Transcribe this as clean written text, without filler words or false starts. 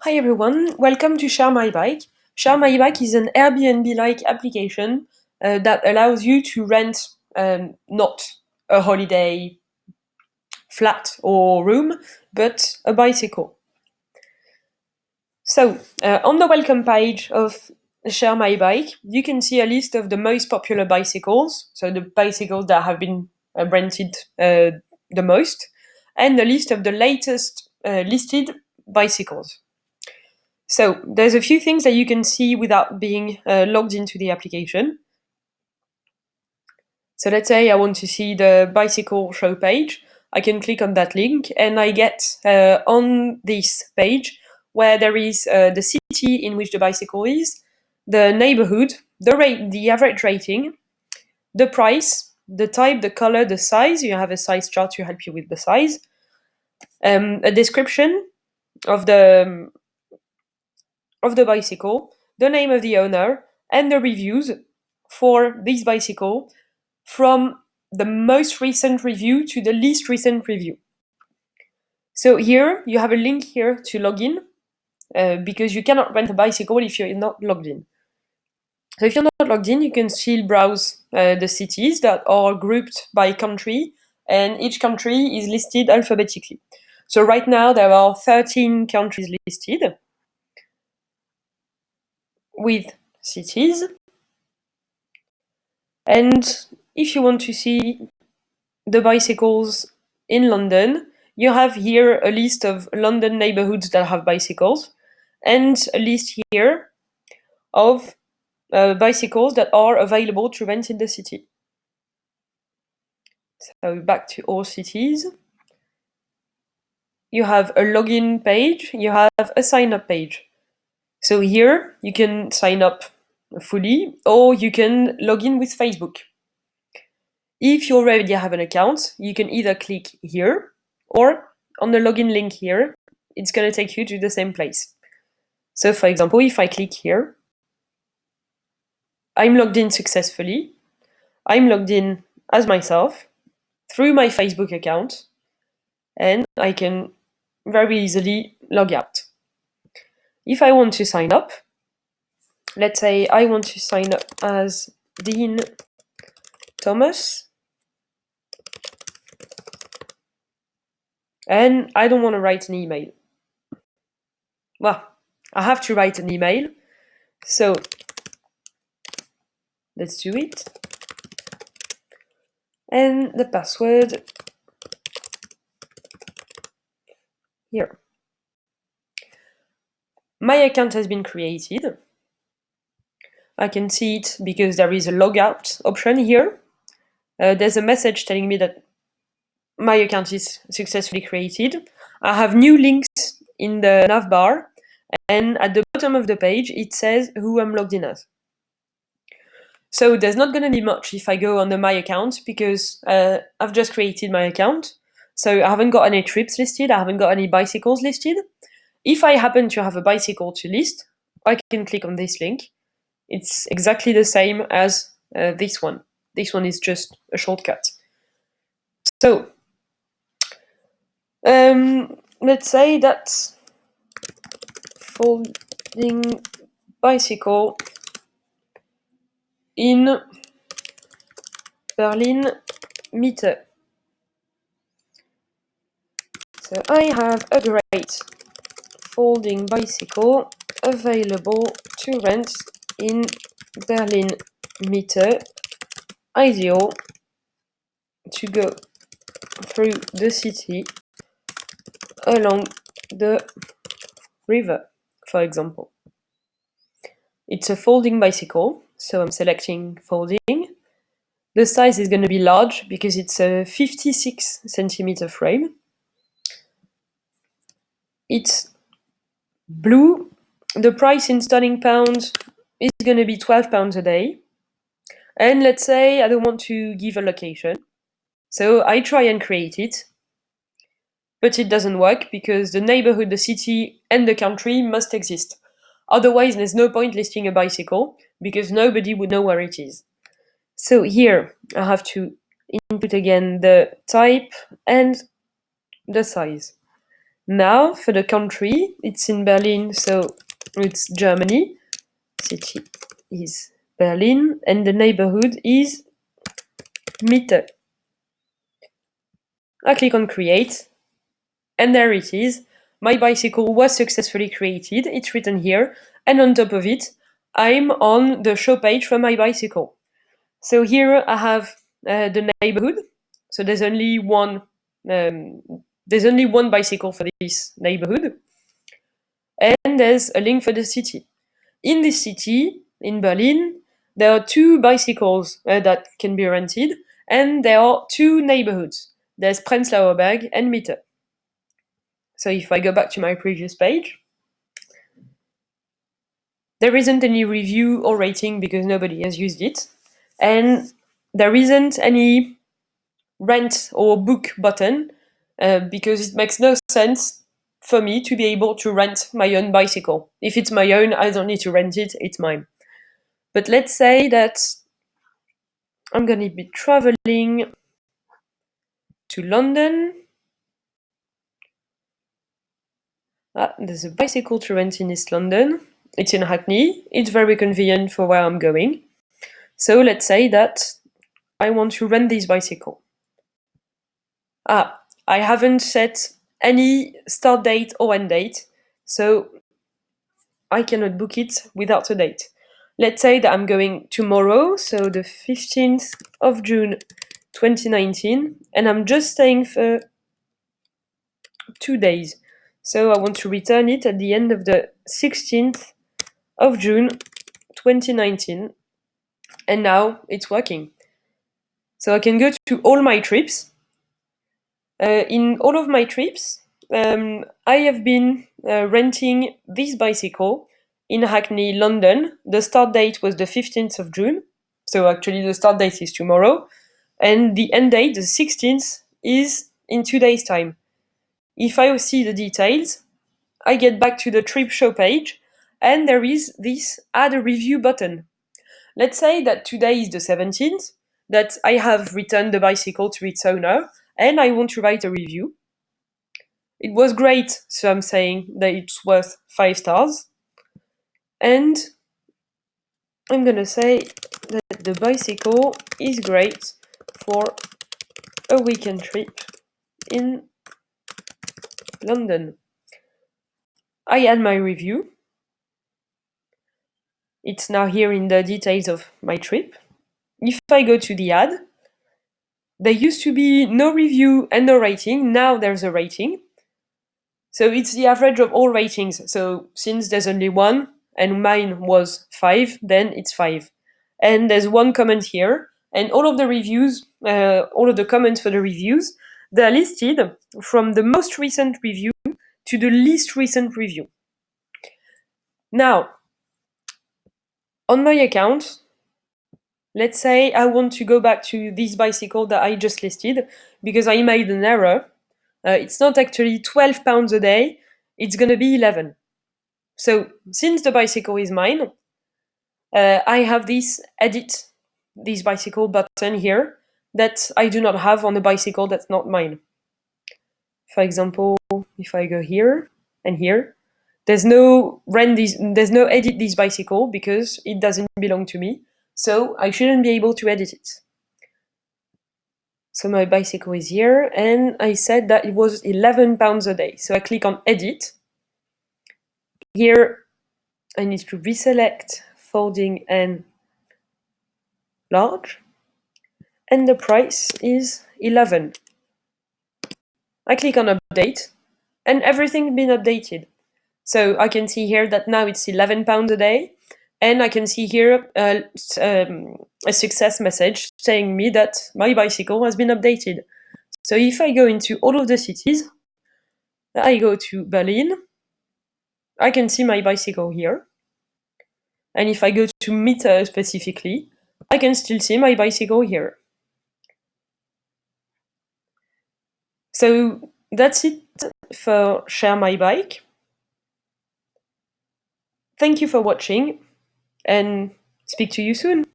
Hi everyone, welcome to Share My Bike. Share My Bike is an Airbnb-like application that allows you to rent not a holiday flat or room, but a bicycle. So, on the welcome page of Share My Bike, you can see a list of the most popular bicycles, so the bicycles that have been rented the most, and a list of the latest listed bicycles. So there's a few things that you can see without being logged into the application. So let's say I want to see the bicycle show page. I can click on that link and I get on this page where there is the city in which the bicycle is, the neighborhood, the average rating, the price, the type, the color, the size. You have a size chart to help you with the size, a description of the bicycle, the name of the owner, and the reviews for this bicycle from the most recent review to the least recent review. So here you have a link here to log in because you cannot rent a bicycle if you're not logged in. So if you're not logged in, you can still browse the cities that are grouped by country, and each country is listed alphabetically. So right now there are 13 countries listed with cities. And if you want to see the bicycles in London, you have here a list of London neighborhoods that have bicycles, and a list here of bicycles that are available to rent in the city. So back to all cities. You have a login page, you have a sign up page. So here you can sign up fully, or you can log in with Facebook. If you already have an account, you can either click here or on the login link here. It's going to take you to the same place. So for example, if I click here, I'm logged in successfully. I'm logged in as myself through my Facebook account, and I can very easily log out. If I want to sign up, let's say I want to sign up as Dean Thomas, and I don't want to write an email. Well, I have to write an email, so let's do it. And the password here. My account has been created. I can see it because there is a logout option here. There's a message telling me that my account is successfully created. I have new links in the nav bar, and at the bottom of the page it says who I'm logged in as. So there's not going to be much if I go on my account because I've just created my account. So I haven't got any trips listed, I haven't got any bicycles listed. If I happen to have a bicycle to list, I can click on this link. It's exactly the same as this one. This one is just a shortcut. So let's say that folding bicycle in Berlin Mitte. So I have a great folding bicycle available to rent in Berlin Mitte, ideal to go through the city along the river, for example. It's a folding bicycle, so I'm selecting folding. The size is going to be large because it's a 56 centimeter frame. It's blue. The price in sterling pounds is going to be £12 a day. And let's say I don't want to give a location. So I try and create it, but it doesn't work because the neighborhood, the city, and the country must exist. Otherwise, there's no point listing a bicycle because nobody would know where it is. So here I have to input again the type and the size. Now for the country, it's in Berlin, so it's Germany. City is Berlin, and the neighborhood is Mitte. I click on create, and there it is. My bicycle was successfully created. It's written here, and on top of it, I'm on the show page for my bicycle. So here I have the neighborhood. So there's only one. There's only one bicycle for this neighborhood, and there's a link for the city. In this city, in Berlin, there are two bicycles that can be rented, and there are two neighborhoods. There's Prenzlauer Berg and Mitte. So if I go back to my previous page, there isn't any review or rating because nobody has used it. And there isn't any rent or book button because it makes no sense for me to be able to rent my own bicycle. If it's my own, I don't need to rent it, it's mine. But let's say that I'm going to be traveling to London. There's a bicycle to rent in East London. It's in Hackney. It's very convenient for where I'm going. So let's say that I want to rent this bicycle. I haven't set any start date or end date, so I cannot book it without a date. Let's say that I'm going tomorrow, so the 15th of June 2019, and I'm just staying for 2 days. So I want to return it at the end of the 16th of June 2019, and now it's working. So I can go to all my trips. In all of my trips, I have been renting this bicycle in Hackney, London. The start date was the 15th of June. So actually, the start date is tomorrow. And the end date, the 16th, is in 2 days' time. If I see the details, I get back to the trip show page, and there is this add a review button. Let's say that today is the 17th, that I have returned the bicycle to its owner, and I want to write a review. It was great, so I'm saying that it's worth 5 stars. And I'm gonna say that the bicycle is great for a weekend trip in London. I add my review. It's now here in the details of my trip. If I go to the ad, there used to be no review and no rating. Now there's a rating. So it's the average of all ratings. So since there's only one and mine was 5, then it's 5. And there's one comment here, and all of the reviews, all of the comments for the reviews, they're listed from the most recent review to the least recent review. Now, on my account, let's say I want to go back to this bicycle that I just listed because I made an error. It's not actually £12 a day, it's going to be 11. So since the bicycle is mine, I have this edit this bicycle button here that I do not have on a bicycle that's not mine. For example, if I go here and here, there's no edit this bicycle because it doesn't belong to me. So I shouldn't be able to edit it. So my bicycle is here, and I said that it was £11 a day. So I click on edit. Here I need to reselect folding and large, and the price is 11. I click on update, and everything's been updated. So I can see here that now it's £11 a day, and I can see here a success message saying me that my bicycle has been updated. So if I go into all of the cities, I go to Berlin, I can see my bicycle here. And if I go to Mitte specifically, I can still see my bicycle here. So that's it for Share My Bike. Thank you for watching, and speak to you soon.